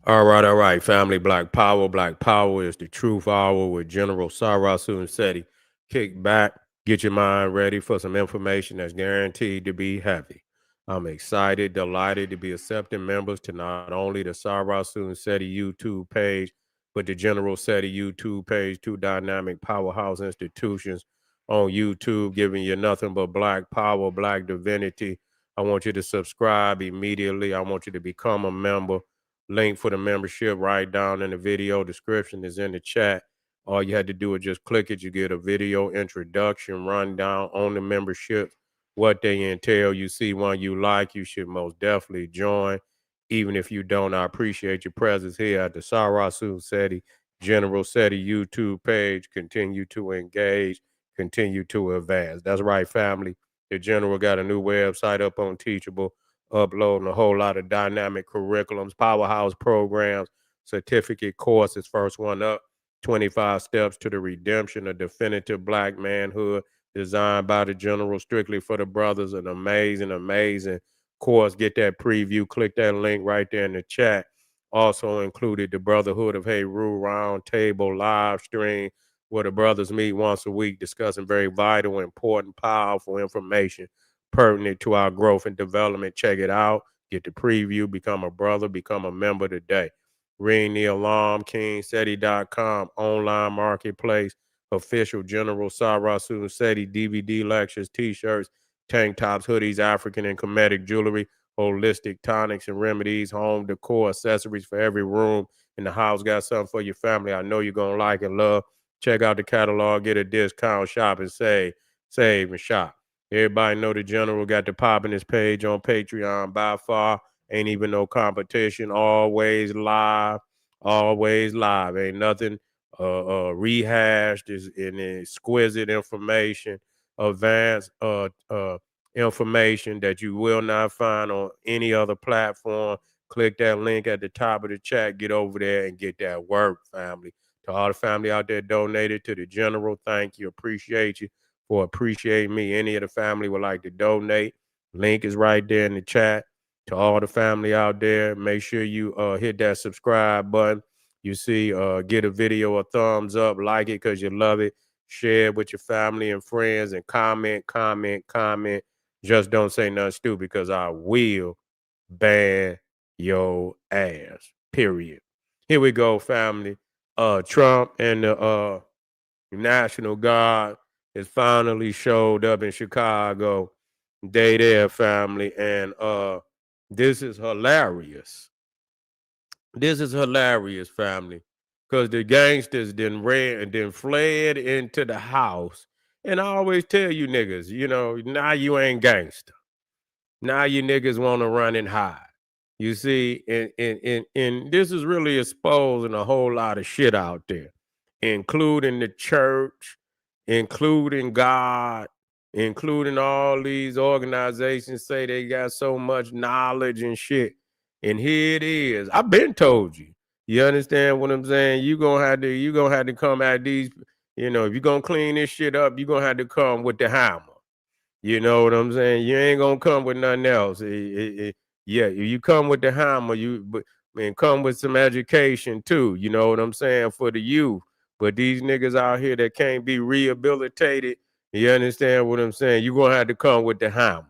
All right, family. Black Power. Black Power is the truth hour with General Sarasu and SETI. Kick back, get your mind ready for some information that's guaranteed to be heavy. I'm excited, delighted to be accepting members to not only the Sarasu and SETI YouTube page, but the General SETI YouTube page, two dynamic powerhouse institutions on YouTube, giving you nothing but black power, black divinity. I want you to subscribe immediately. I want you to become a member. Link for the membership right down in the video description is in the chat. All you had to do is just click it. You get a video introduction rundown on the membership, what they entail. You see one you like, you should most definitely join. Even if you don't, I appreciate your presence here at the Sarasu SETI General SETI YouTube page. Continue to engage, continue to advance. That's right, family. The General got a new website up on Teachable, uploading a whole lot of dynamic curriculums, powerhouse programs, certificate courses. First one up, 25 Steps to the Redemption of Definitive Black Manhood, designed by the General strictly for the brothers. An amazing, amazing course. Get that preview. Click that link right there in the chat. Also included the Brotherhood of Heru Round Table live stream, where the brothers meet once a week discussing very vital, important, powerful information pertinent to our growth and development. Check it out. Get the preview. Become a brother. Become a member today. Ring the alarm. KingSeti.com. Online marketplace. Official General Sarasu SETI DVD lectures, t-shirts, tank tops, hoodies, African and Kemetic jewelry, holistic tonics and remedies, home decor, accessories for every room in the house. Got something for your family I know you're going to like and love. Check out the catalog. Get a discount. Shop and save and shop. Everybody know the General got the pop in his page on Patreon. By far, ain't even no competition. Always live. Always live. Ain't nothing rehashed. Is in exquisite information, advanced information that you will not find on any other platform. Click that link at the top of the chat. Get over there and get that work, family. To all the family out there donated to the General, thank you. Appreciate you for appreciating me. Any of the family would like to donate, link is right there in the chat. To all the family out there, make sure you hit that subscribe button. You see, get a video a thumbs up, like it because you love it. Share it with your family and friends, and comment. Just don't say nothing stupid because I will ban your ass. Period. Here we go, family. Trump and the National Guard has finally showed up in Chicago. They there, family, and this is hilarious. This is hilarious, family, because the gangsters then ran and then fled into the house. And I always tell you niggas, now you ain't gangster. Now you niggas want to run and hide. You see, and this is really exposing a whole lot of shit out there, including the church, including God, including all these organizations say they got so much knowledge and shit. And here it is. I've been told you. You understand what I'm saying? You gonna have to come at these, if you're gonna clean this shit up, you're gonna have to come with the hammer. You know what I'm saying? You ain't gonna come with nothing else. Yeah, you come with the hammer, and come with some education too. You know what I'm saying, for the youth. But these niggas out here that can't be rehabilitated, you understand what I'm saying? You're gonna have to come with the hammer.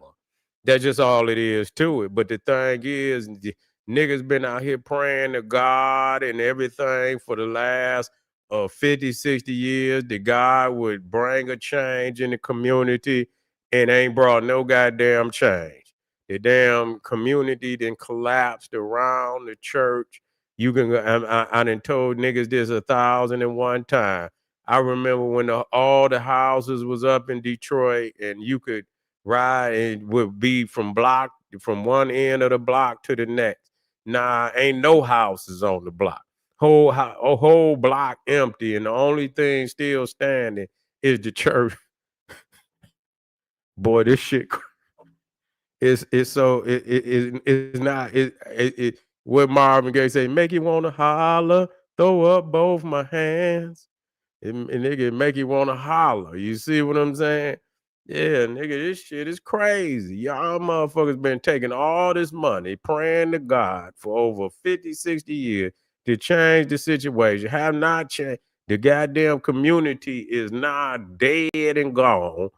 That's just all it is to it. But the thing is, the niggas been out here praying to God and everything for the last 50, 60 years that God would bring a change in the community, and ain't brought no goddamn change. The damn community then collapsed around the church. You can go, I done told niggas this 1,001 times. I remember when all the houses was up in Detroit and you could ride and would be from one end of the block to the next. Nah, ain't no houses on the block. A whole block empty, and the only thing still standing is the church. Boy, this shit it's so it's not what Marvin Gaye say, make you wanna holler, throw up both my hands. And nigga make you wanna holler. You see what I'm saying? Yeah, nigga, this shit is crazy. Y'all motherfuckers been taking all this money, praying to God for over 50, 60 years to change the situation. Have not changed. The goddamn community is now dead and gone.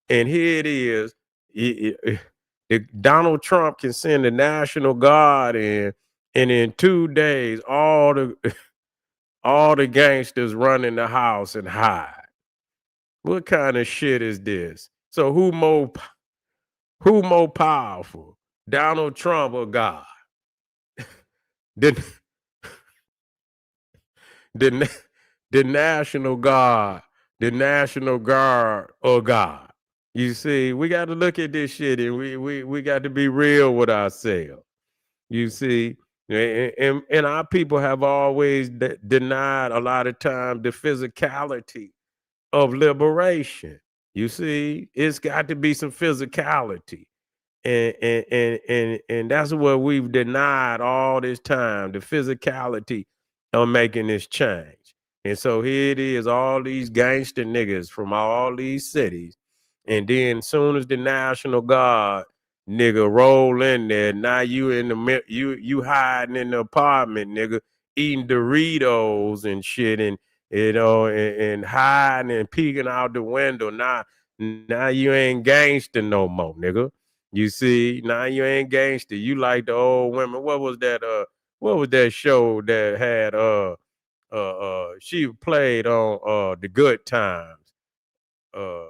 And here it is. Donald Trump can send the National Guard in, and in 2 days, all the all the gangsters run in the house and hide. What kind of shit is this? So who more powerful, Donald Trump or God? The the na- the National Guard, the National Guard or God? You see, we got to look at this shit, and we got to be real with ourselves. You see, and our people have always denied a lot of time the physicality of liberation. You see, it's got to be some physicality. And that's what we've denied all this time, the physicality of making this change. And so here it is, all these gangster niggas from all these cities. And then soon as the National Guard nigga roll in there, now you in the you hiding in the apartment, nigga, eating Doritos and shit, and and hiding and peeking out the window. Now you ain't gangster no more, nigga. You see, now you ain't gangster. You like the old women. What was that show that had she played on the Good Times. Uh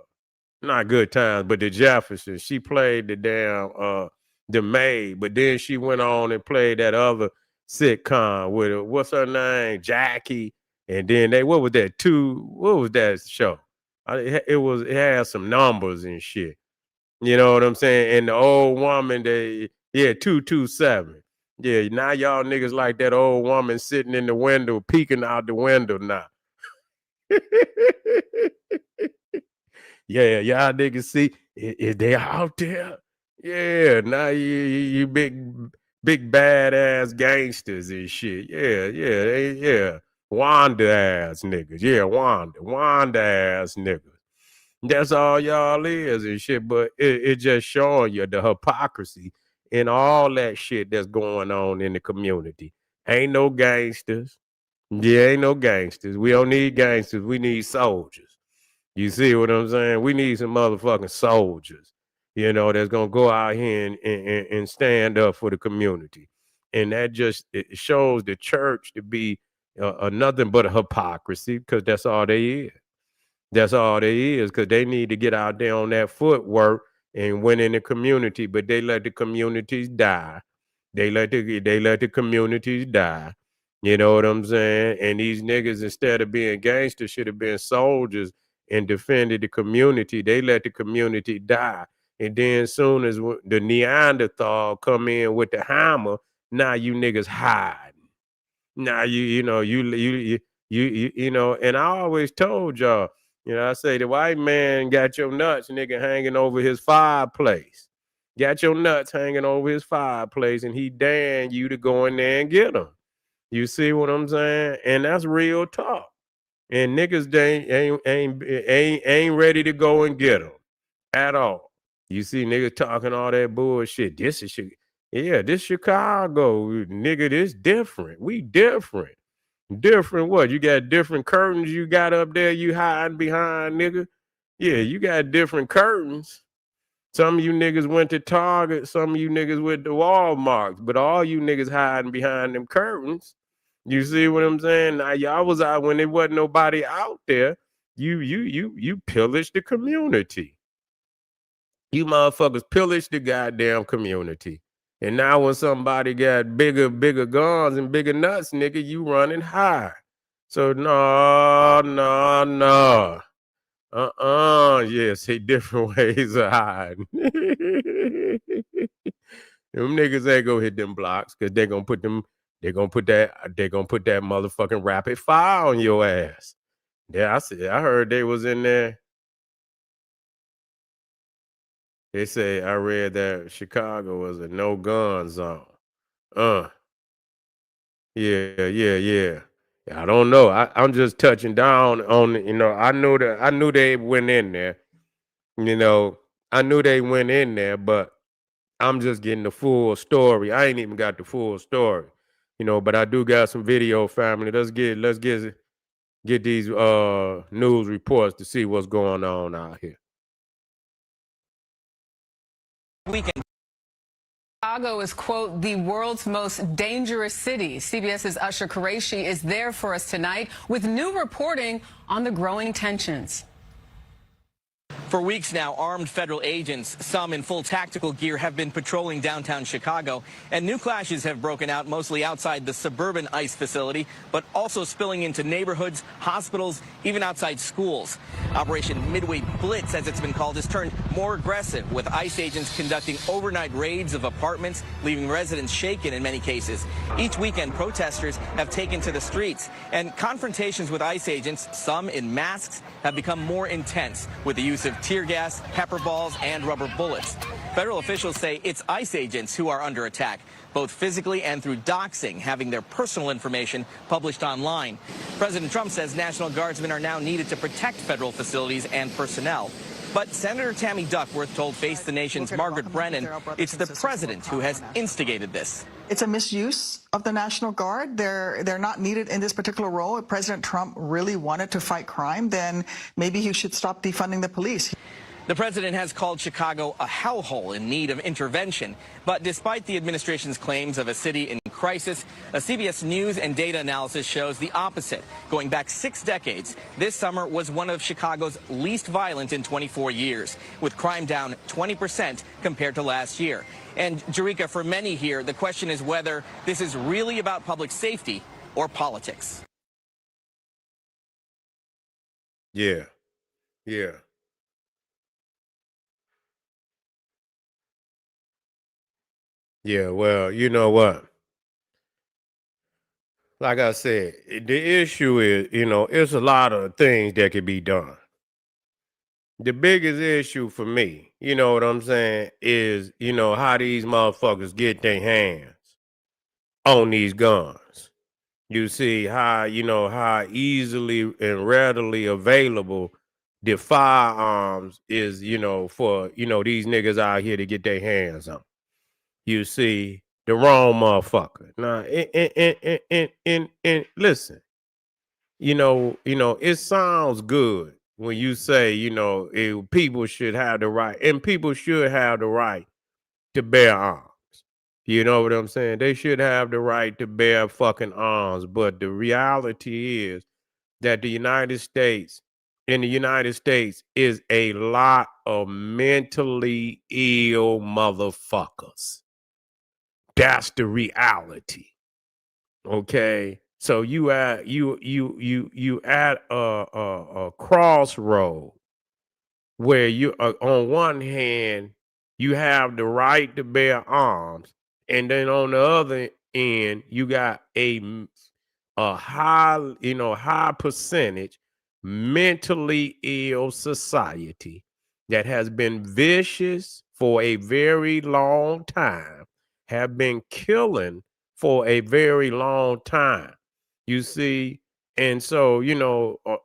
Not Good Times, but the Jeffersons. She played the maid, but then she went on and played that other sitcom with her. What's her name? Jackie. And then what was that show? It had some numbers and shit. You know what I'm saying? And the old woman, 227. Yeah, now y'all niggas like that old woman sitting in the window, peeking out the window now. Yeah, y'all niggas see, is they out there? Yeah, now you big badass gangsters and shit. Yeah. Wanda ass niggas. Yeah, Wanda ass niggas. That's all y'all is and shit. But it just showing you the hypocrisy and all that shit that's going on in the community. Ain't no gangsters. Yeah, ain't no gangsters. We don't need gangsters. We need soldiers. You see what I'm saying? We need some motherfucking soldiers, that's gonna go out here and stand up for the community. And that just it shows the church to be nothing but a hypocrisy, because that's all they is. That's all they is, because they need to get out there on that footwork and win in the community, but they let the communities die. They let the communities die. You know what I'm saying? And these niggas, instead of being gangsters, should have been soldiers and defended the community. They let the community die. And then soon as the Neanderthal come in with the hammer, now you niggas hide. Now and I always told y'all, I say the white man got your nuts, nigga, hanging over his fireplace. Got your nuts hanging over his fireplace, and he daring you to go in there and get them. You see what I'm saying? And that's real talk. And niggas they ain't ready to go and get them at all. You see niggas talking all that bullshit. This Chicago, nigga. This different. We different. Different what? You got different curtains you got up there you hiding behind, nigga? Yeah, you got different curtains. Some of you niggas went to Target, some of you niggas went to Walmart, but all you niggas hiding behind them curtains. You see what I'm saying? Now y'all was out when there wasn't nobody out there. You pillaged the community. You motherfuckers pillaged the goddamn community. And now when somebody got bigger guns and bigger nuts, nigga, you running high. So no. Yes, see different ways of hiding. Them niggas ain't gonna hit them blocks because they're gonna put that motherfucking rapid fire on your ass. Yeah, I heard they was in there. They say I read that Chicago was a no gun zone. Uh, yeah. I don't know. I'm just touching down on, I knew they went in there. You know, I knew they went in there, but I'm just getting the full story. I ain't even got the full story, but I do got some video, family. Let's get these news reports to see what's going on out here. Weekend. Chicago is, quote, the world's most dangerous city. CBS's Usher Qureshi is there for us tonight with new reporting on the growing tensions. For weeks now, armed federal agents, some in full tactical gear, have been patrolling downtown Chicago, and new clashes have broken out mostly outside the suburban ICE facility, but also spilling into neighborhoods, hospitals, even outside schools. Operation Midway Blitz, as it's been called, has turned more aggressive, with ICE agents conducting overnight raids of apartments, leaving residents shaken in many cases. Each weekend, protesters have taken to the streets, and confrontations with ICE agents, some in masks, have become more intense, with the use of tear gas, pepper balls, and rubber bullets. Federal officials say it's ICE agents who are under attack, both physically and through doxing, having their personal information published online. President Trump says National Guardsmen are now needed to protect federal facilities and personnel. But Senator Tammy Duckworth told Face the Nation's Margaret Brennan it's the president who has instigated this. It's a misuse of the National Guard. They're not needed in this particular role. If President Trump really wanted to fight crime, then maybe he should stop defunding the police. The president has called Chicago a hellhole in need of intervention. But despite the administration's claims of a city in crisis, a CBS News and data analysis shows the opposite. Going back 6 decades, this summer was one of Chicago's least violent in 24 years, with crime down 20% compared to last year. And, Jerika, for many here, the question is whether this is really about public safety or politics. Yeah. Yeah. Yeah, well, you know what? Like I said, the issue is, it's a lot of things that could be done. The biggest issue for me, you know what I'm saying, is, how these motherfuckers get their hands on these guns. You see how easily and readily available the firearms is, for, these niggas out here to get their hands on. You see, the wrong motherfucker. Now, and listen, it sounds good when you say, people should have the right, and people should have the right to bear arms. You know what I'm saying? They should have the right to bear fucking arms. But the reality is that in the United States is a lot of mentally ill motherfuckers. That's the reality. Okay. So you at a crossroad where you on one hand you have the right to bear arms, and then on the other end you got a high percentage mentally ill society that has been vicious for a very long time, have been killing for a very long time. You see, and so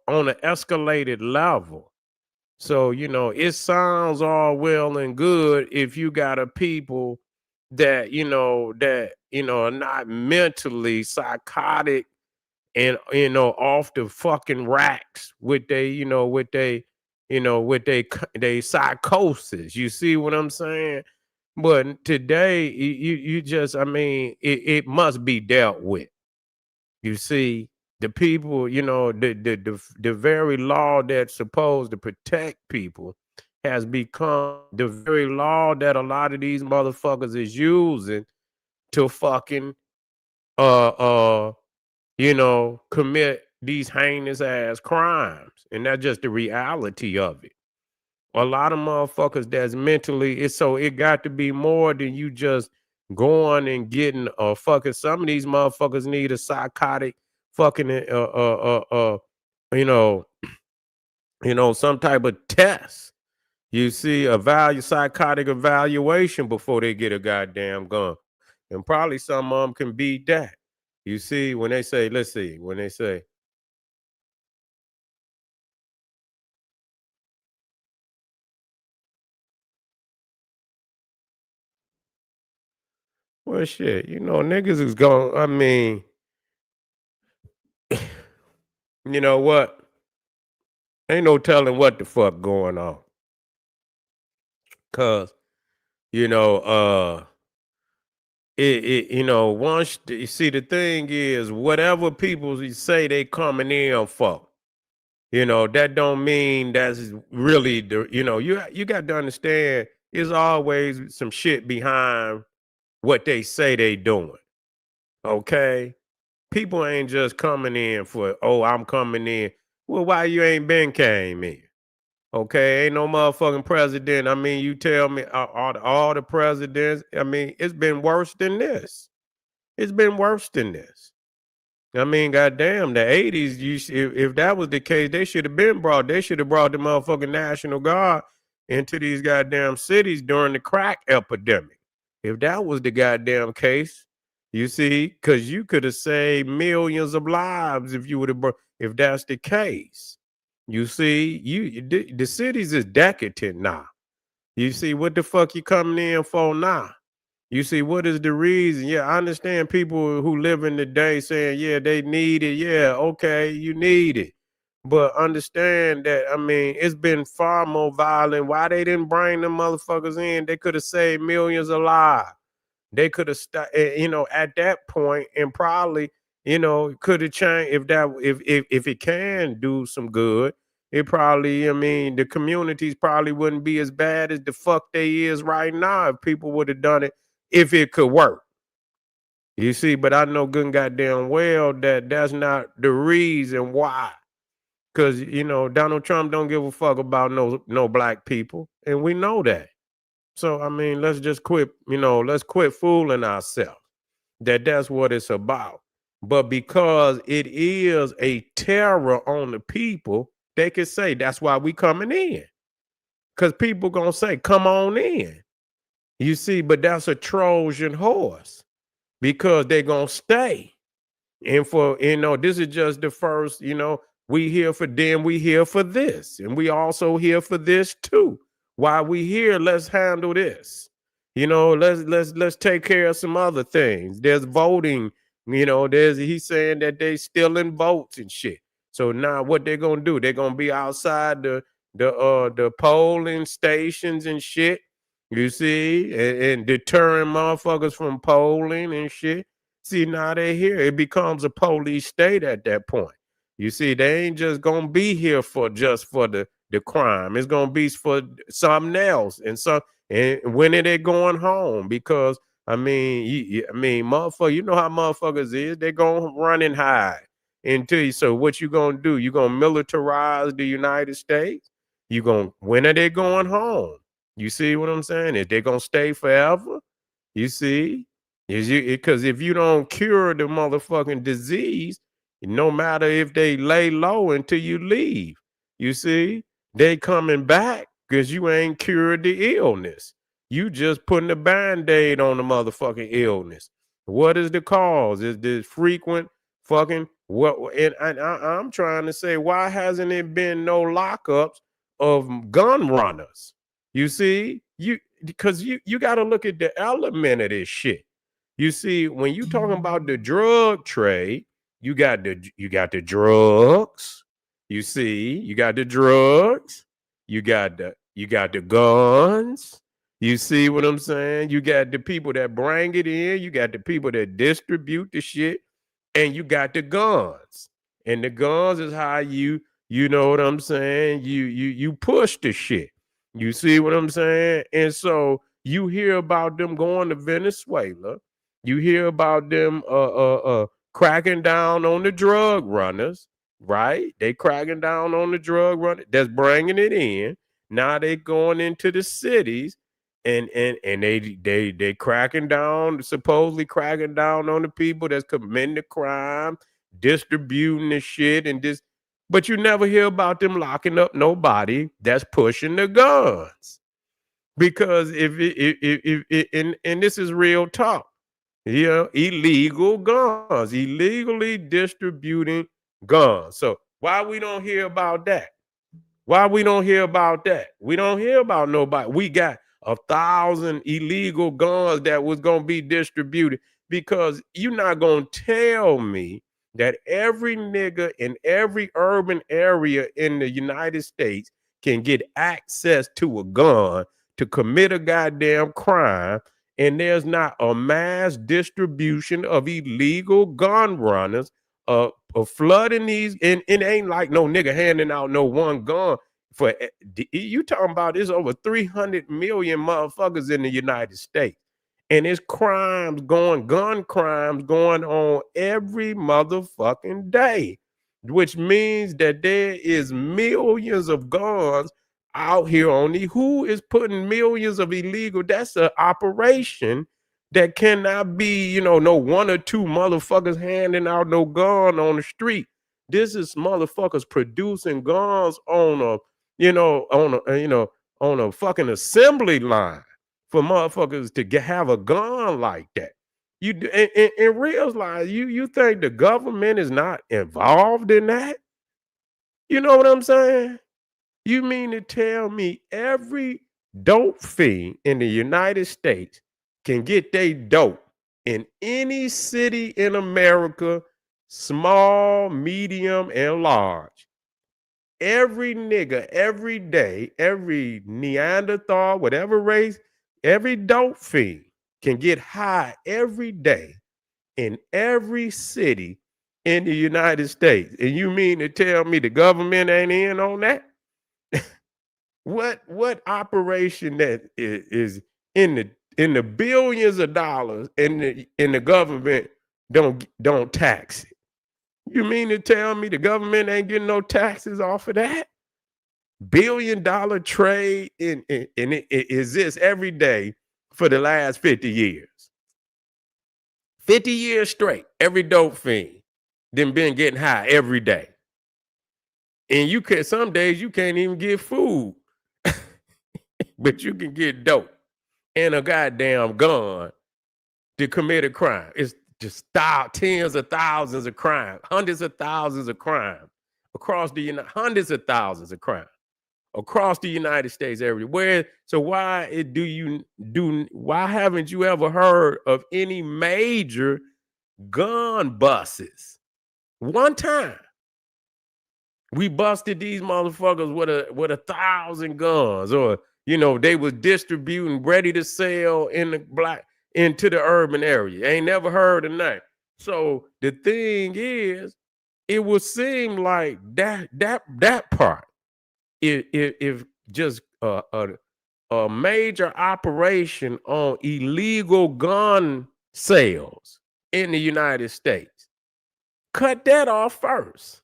on an escalated level. So it sounds all well and good if you got a people that are not mentally psychotic and off the fucking racks with they psychosis. You see what I'm saying? But today, you just, I mean, it must be dealt with. You see, the people, the very law that's supposed to protect people has become the very law that a lot of these motherfuckers is using to fucking uh uh commit these heinous ass crimes. And that's just the reality of it. A lot of motherfuckers that's mentally, it got to be more than you just going and getting a fucking, some of these motherfuckers need a psychotic fucking you know some type of test. You see, a psychotic evaluation before they get a goddamn gun. And probably some of them can beat that. You see, when they say, let's see, when they say, Well, shit, niggas is going. I mean, you know what? Ain't no telling what the fuck going on. Cause you know, once you see, the thing is, whatever people say they coming in for, that don't mean that's really the. You got to understand. There's always some shit behind what they say they doing. Okay, people ain't just coming in for, oh, I'm coming in. Well, why you ain't been came in? Okay, ain't no motherfucking president. I mean, you tell me, all the presidents. I mean, it's been worse than this. It's been worse than this. I mean, goddamn, the '80s. If that was the case, they should have been brought. They should have brought the motherfucking National Guard into these goddamn cities during the crack epidemic. If that was the goddamn case, you see, because you could have saved millions of lives if you would have. If that's the case, you see, the cities is decadent now. You see, what the fuck you coming in for now? You see, what is the reason? Yeah, I understand people who live in the day saying, yeah, they need it. Yeah, okay, you need it. But understand that, I mean, it's been far more violent. Why they didn't bring them motherfuckers in? They could have saved millions of lives. They could have, at that point, and probably, could have changed if it can do some good. It probably, I mean, the communities probably wouldn't be as bad as the fuck they is right now if people would have done it, if it could work. You see, but I know good and goddamn well that that's not the reason why. Because, Donald Trump don't give a fuck about no black people, and we know that. So, I mean, let's just quit, let's quit fooling ourselves that that's what it's about. But because it is a terror on the people, they can say that's why we coming in. Because people going to say, come on in. You see, but that's a Trojan horse because they're going to stay. And for, this is just the first, we here for them, we here for this. And we also here for this too. While we here, let's handle this. Let's take care of some other things. There's voting, he's saying that they stealing votes and shit. So now what they're gonna do, they're gonna be outside the polling stations and shit. You see, and deterring motherfuckers from polling and shit. See, now they're here. It becomes a police state at that point. You see, they ain't just gonna be here for the crime. It's gonna be for something else. And when are they going home? Because I mean, motherfucker, you know how motherfuckers is. They gonna run and hide until you. So what you gonna do? You gonna militarize the United States? When are they going home? You see what I'm saying? Is they gonna stay forever? You see? Because if you don't cure the motherfucking disease, no matter if they lay low until you leave, you see, they coming back because you ain't cured the illness. You just putting a band-aid on the motherfucking illness. What is the cause? Is this frequent fucking what? And I'm trying to say, why hasn't it been no lockups of gun runners? You see, because you got to look at the element of this shit. You see, when you talking about the drug trade, you got the drugs. You see, you got the drugs. You got the guns. You see what I'm saying? You got the people that bring it in. You got the people that distribute the shit, and you got the guns. And the guns is how you know what I'm saying? You push the shit. You see what I'm saying? And so you hear about them going to Venezuela. You hear about them cracking down on the drug runners, right? They cracking down on the drug runners that's bringing it in. Now they going into the cities and they cracking down, supposedly cracking down on the people that's committing the crime, distributing the shit and this. But you never hear about them locking up nobody that's pushing the guns. Because and this is real talk. Illegal guns, illegally distributing guns. So why we don't hear about that? Why we don't hear about that? We don't hear about nobody. We got 1,000 illegal guns that was going to be distributed, because you're not going to tell me that every nigga in every urban area in the United States can get access to a gun to commit a goddamn crime, and there's not a mass distribution of illegal gun runners of flooding these, and it ain't like no nigga handing out no one gun. For you talking about, there's over 300 million motherfuckers in the United States, and it's gun crimes going on every motherfucking day, which means that there is millions of guns out here on the, who is putting millions of illegal, that's an operation that cannot be, you know, no one or two motherfuckers handing out no gun on the street. This is motherfuckers producing guns on a, on a fucking assembly line for motherfuckers to have a gun like that. You in real life, you think the government is not involved in that? You know what I'm saying? You mean to tell me every dope fiend in the United States can get their dope in any city in America, small, medium, and large? Every nigga, every day, every Neanderthal, whatever race, every dope fiend can get high every day in every city in the United States. And you mean to tell me the government ain't in on that? What operation that is in the billions of dollars, and the government don't tax it? You mean to tell me the government ain't getting no taxes off of that? $1 billion trade and it exists every day for the last 50 years. 50 years straight, every dope fiend then been getting high every day. And you can, some days you can't even get food, but you can get dope and a goddamn gun to commit a crime. It's just tens of thousands of crimes, hundreds of thousands of crimes across the hundreds of thousands of crimes across the United States everywhere. So why haven't you ever heard of any major gun busts? One time we busted these motherfuckers with 1,000 guns, or they was distributing ready to sell into the urban area. Ain't never heard of that. So the thing is, it would seem like that part, if just a major operation on illegal gun sales in the United States, cut that off first.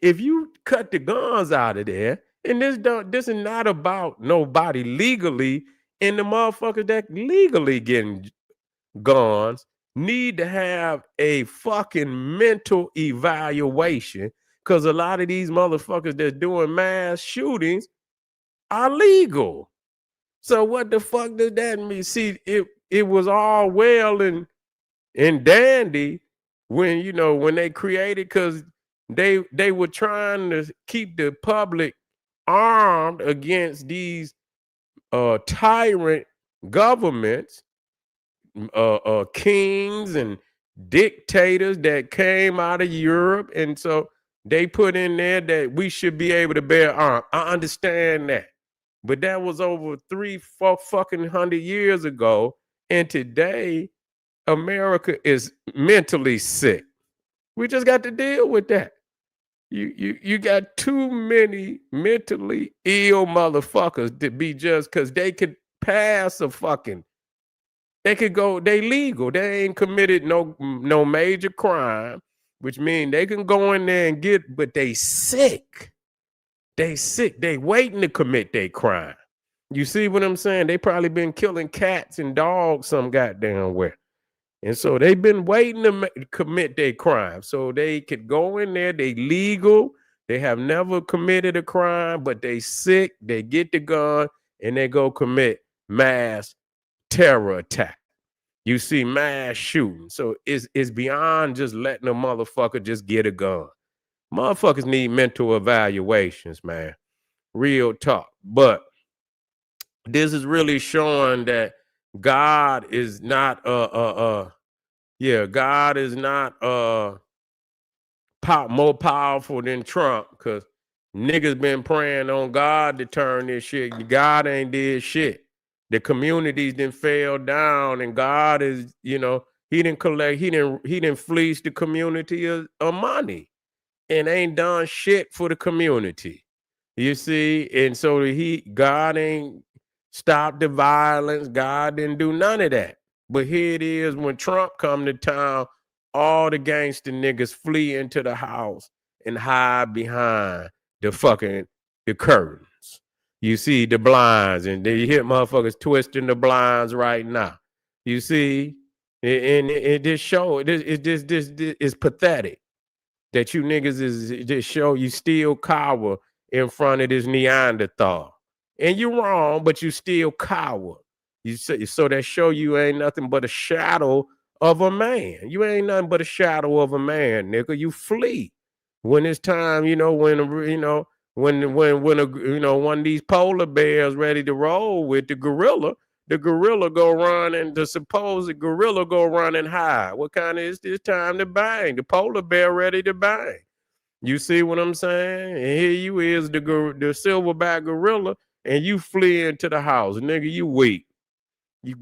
If you cut the guns out of there, and this is not about nobody legally, and the motherfuckers that legally getting guns need to have a fucking mental evaluation, because a lot of these motherfuckers that's doing mass shootings are legal. So what the fuck does that mean? See, it was all well and dandy when they created, because they were trying to keep the public armed against these tyrant governments, kings and dictators that came out of Europe. And so they put in there that we should be able to bear arms. I understand that. But that was over 300 fucking years ago. And today, America is mentally sick. We just got to deal with that. You got too many mentally ill motherfuckers to be just because they could pass a fucking, they could go, they legal. They ain't committed no major crime, which means they can go in there and get, but they sick. They sick. They waiting to commit their crime. You see what I'm saying? They probably been killing cats and dogs some goddamn where. And so they've been waiting to commit their crime so they could go in there. They legal. They have never committed a crime, but they sick. They get the gun and they go commit mass terror attack. You see mass shooting. So it's beyond just letting a motherfucker just get a gun. Motherfuckers need mental evaluations, man. Real talk. But this is really showing that God is not God is not more powerful than Trump, because niggas been praying on God to turn this shit. God ain't did shit. The communities didn't fell down, and God is, he didn't collect, he didn't fleece the community of money, and ain't done shit for the community. You see, and so God ain't stopped the violence. God didn't do none of that. But here it is, when Trump come to town, all the gangster niggas flee into the house and hide behind the curtains. You see the blinds, and you hear motherfuckers twisting the blinds right now. You see, and it just show this is pathetic that you niggas is just show you still cower in front of this Neanderthal. And you're wrong, but you still cower. So that show you ain't nothing but a shadow of a man. You ain't nothing but a shadow of a man, nigga. You flee when it's time. When one of these polar bears ready to roll with the gorilla. The gorilla go run, and the supposed gorilla go run and hide. What kind of is this time to bang? The polar bear ready to bang. You see what I'm saying? And here you is, the silverback gorilla, and you flee into the house. Nigga, you weak.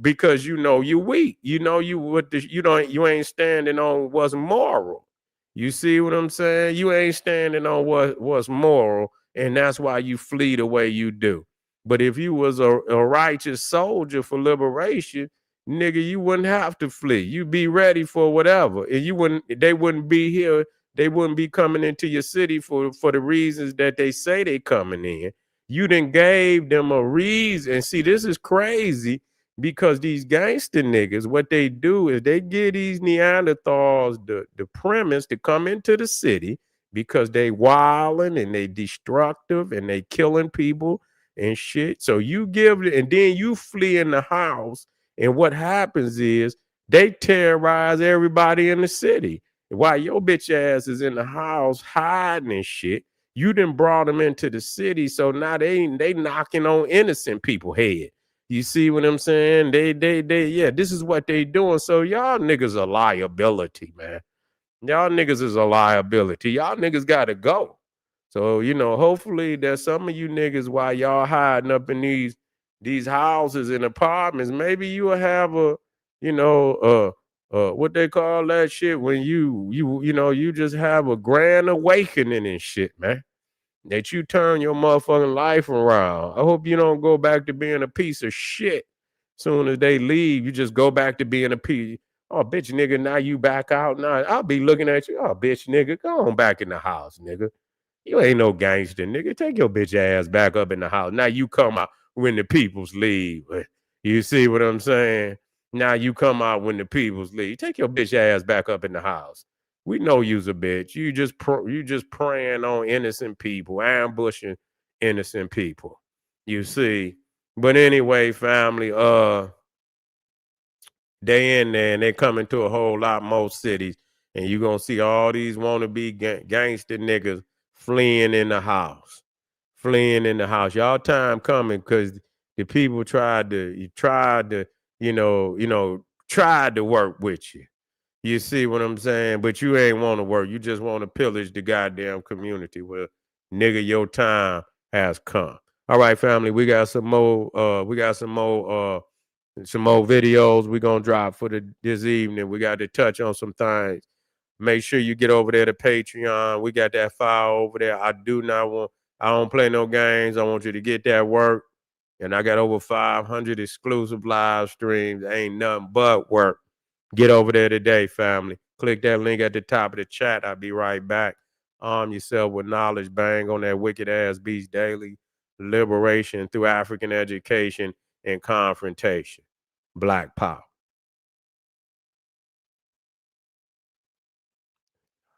Because you weak. You ain't standing on what's moral. You see what I'm saying? You ain't standing on what's moral, and that's why you flee the way you do. But if you was a righteous soldier for liberation, nigga, you wouldn't have to flee. You'd be ready for whatever. And they wouldn't be here. They wouldn't be coming into your city for the reasons that they say they coming in. You done gave them a reason. And see, this is crazy, because these gangster niggas, what they do is they give these Neanderthals the premise to come into the city, because they wilding and they destructive and they killing people and shit. So you give it, and then you flee in the house, and what happens is they terrorize everybody in the city. While your bitch ass is in the house hiding and shit, you done brought them into the city, so now they knocking on innocent people's head. You see what I'm saying? This is what they doing. So y'all niggas a liability, man. Y'all niggas is a liability. Y'all niggas gotta go. So, hopefully there's some of you niggas, while y'all hiding up in these houses and apartments, maybe you will have what they call that shit, when you just have a grand awakening and shit, man. That you turn your motherfucking life around. I hope you don't go back to being a piece of shit. Soon as they leave, you just go back to being a piece. Oh, bitch, nigga, now you back out. Now I'll be looking at you. Oh, bitch, nigga, go on back in the house, nigga. You ain't no gangster, nigga. Take your bitch ass back up in the house. Now you come out when the peoples leave. You see what I'm saying? Now you come out when the peoples leave. Take your bitch ass back up in the house. We know you's a bitch. You just preying on innocent people, ambushing innocent people. You see. But anyway, family, they in there, and they coming to a whole lot more cities, and you gonna see all these wannabe gangster niggas fleeing in the house. Fleeing in the house. Y'all time coming, because the people tried to work with you. You see what I'm saying? But you ain't want to work. You just want to pillage the goddamn community. Well, nigga, your time has come. All right, family, we got some more videos we're gonna drop for this evening. We got to touch on some things. Make sure you get over there to Patreon. We got that file over there. I don't play no games. I want you to get that work. And I got over 500 exclusive live streams. Ain't nothing but work. Get over there today, family. Click that link at the top of the chat. I'll be right back. Arm yourself with knowledge. Bang on that wicked ass beast daily. Liberation through African education and confrontation. Black power.